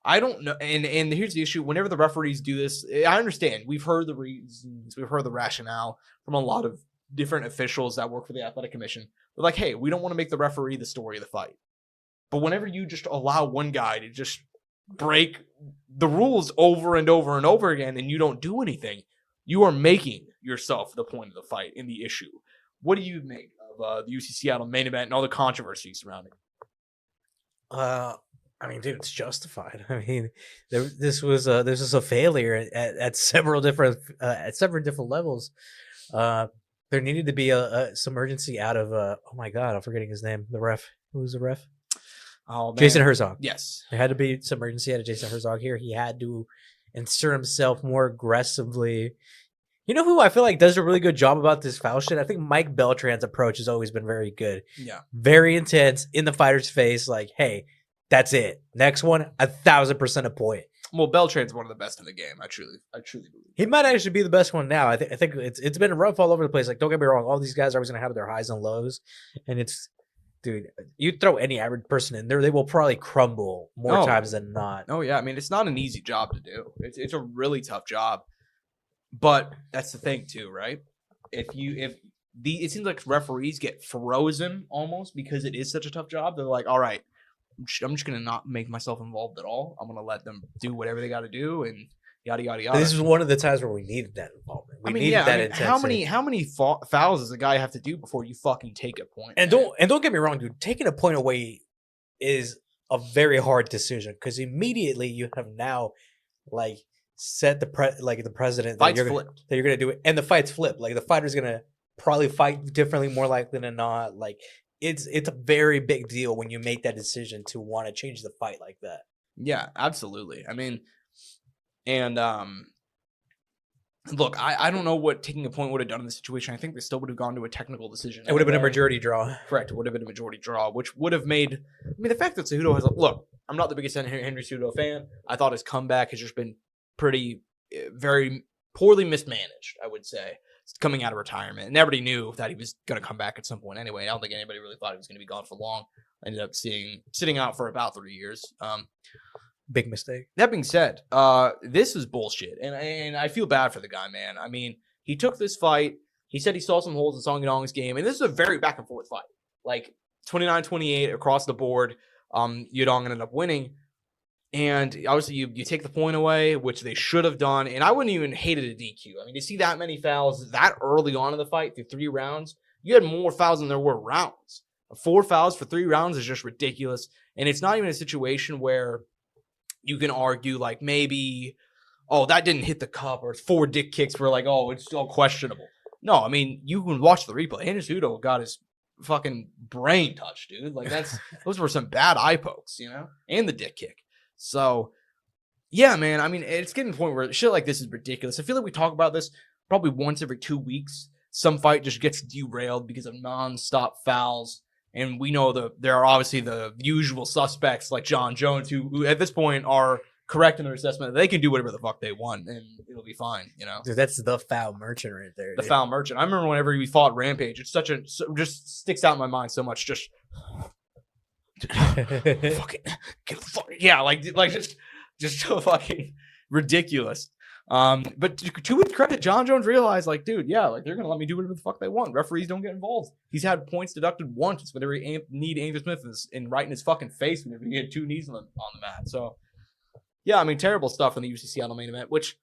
I don't know. And here's the issue. Whenever the referees do this, I understand. We've heard the reasons. We've heard the rationale from a lot of different officials that work for the athletic commission. They're like, hey, we don't want to make the referee the story of the fight. But whenever you just allow one guy to just break the rules over and over and over again and you don't do anything, you are making yourself the point of the fight in the issue. What do you make of the UFC Seattle main event and all the controversy surrounding it? I mean, dude, it's justified. I mean, this was a failure at several different levels. There needed to be some urgency out of oh my god, I'm forgetting his name. The ref. Who was the ref? Oh, man. Jason Herzog. Yes, there had to be some urgency out of Jason Herzog here. He had to insert himself more aggressively. You know who I feel like does a really good job about this foul shit? I think Mike Beltran's approach has always been very good. Yeah, very intense in the fighter's face. Like, hey. That's it. Next one, 1,000% a point. Well, Beltran's one of the best in the game. I truly believe. He might actually be the best one now. I think it's been rough all over the place. Like, don't get me wrong, all these guys are always gonna have their highs and lows, and dude, you throw any average person in there, they will probably crumble more times than not. Oh yeah, I mean, it's not an easy job to do. It's a really tough job, but that's the thing too, right? It seems like referees get frozen almost because it is such a tough job. They're like, all right. I'm just going to not make myself involved at all. I'm going to let them do whatever they got to do and yada, yada, yada. This is one of the times where we needed that involvement. We needed that intensity. How many fouls does a guy have to do before you fucking take a point? And don't get me wrong, dude. Taking a point away is a very hard decision because immediately you have now like set the president that you're going to do it. And the fight's flipped. Like the fighter's going to probably fight differently, more likely than not. Like, it's a very big deal when you make that decision to want to change the fight like that. Yeah, absolutely. I mean, and look, I don't know what taking a point would have done in this situation. I think they still would have gone to a technical decision. It would have been a majority draw. Correct. It would have been a majority draw, which would have made. I mean, the fact that Cejudo has look, I'm not the biggest Henry Cejudo fan. I thought his comeback has just been very poorly mismanaged, I would say. Coming out of retirement, and everybody knew that he was going to come back at some point anyway. I don't think anybody really thought he was going to be gone for long. Ended up sitting out for about 3 years. Big mistake. That being said, this is bullshit, and I feel bad for the guy, man. I mean, he took this fight. He said he saw some holes in Song Yadong's game, and this is a very back and forth fight, like 29-28 across the board. Yadong ended up winning. And obviously, you take the point away, which they should have done. And I wouldn't even hate it a DQ. I mean, to see that many fouls that early on in the fight through 3 rounds, you had more fouls than there were rounds. 4 fouls for 3 rounds is just ridiculous. And it's not even a situation where you can argue like maybe, oh, that didn't hit the cup, or it's 4 dick kicks where like, oh, it's all questionable. No, I mean, you can watch the replay. Henry Cejudo got his fucking brain touched, dude. Like those were some bad eye pokes, and the dick kick. So, yeah, man, I mean, it's getting to the point where shit like this is ridiculous. I feel like we talk about this probably once every 2 weeks. Some fight just gets derailed because of nonstop fouls. And we know there are obviously the usual suspects like John Jones who at this point are correct in their assessment. They can do whatever the fuck they want and it'll be fine, Dude, that's the foul merchant right there. The foul merchant. I remember whenever we fought Rampage, it's just sticks out in my mind so much. Just... fucking yeah, like just so fucking ridiculous. But to his credit, John Jones realized, like, dude, yeah, like they're gonna let me do whatever the fuck they want. Referees don't get involved. He's had points deducted once whenever he kneed Andrew Smith right in his fucking face whenever he had 2 knees on the mat. So yeah, I mean, terrible stuff in the UFC Seattle main event, which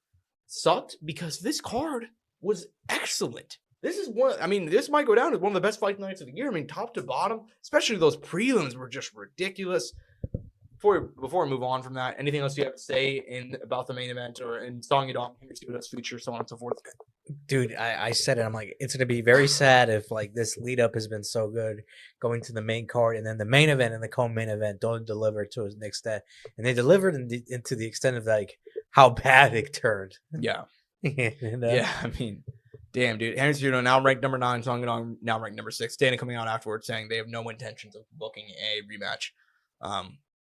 sucked because this card was excellent. This might go down as one of the best fight nights of the year. I mean, top to bottom, especially those prelims were just ridiculous. Before we move on from that, anything else you have to say about the main event or in Song Yadong, Henry Cejudo's future, so on and so forth? Dude, I said it. I'm like, it's going to be very sad if like this lead up has been so good going to the main card and then the main event and the co-main event don't deliver to an extent. And they delivered into the extent of like how bad it turned. Yeah. Yeah, I mean... Damn, dude. Henry Cejudo now ranked number 9. Song Yadong now ranked number 6. Dana coming out afterwards saying they have no intentions of booking a rematch.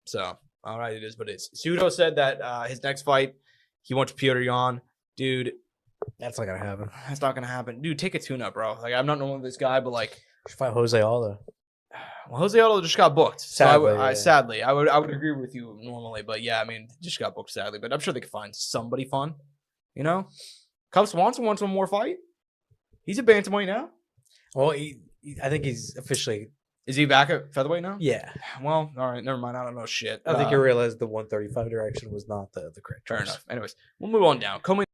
So, all right, it is what it is. Cejudo said that his next fight, he wants Petr Yan. Dude. That's not going to happen. That's not going to happen. Dude, take a tune-up, bro. Like, I'm not knowing this guy, but like... Should fight Jose Aldo. Well, Jose Aldo just got booked. Sadly, so sadly, I would agree with you normally, but yeah, I mean, just got booked sadly. But I'm sure they could find somebody fun. You know, Cub Swanson wants one more fight. He's a bantamweight now. Well, I think he's officially. Is he back at featherweight now? Yeah. Well, all right, never mind. I don't know shit. I think you realized the 135 direction was not the correct choice. Fair enough. Anyways, we'll move on down. Co-main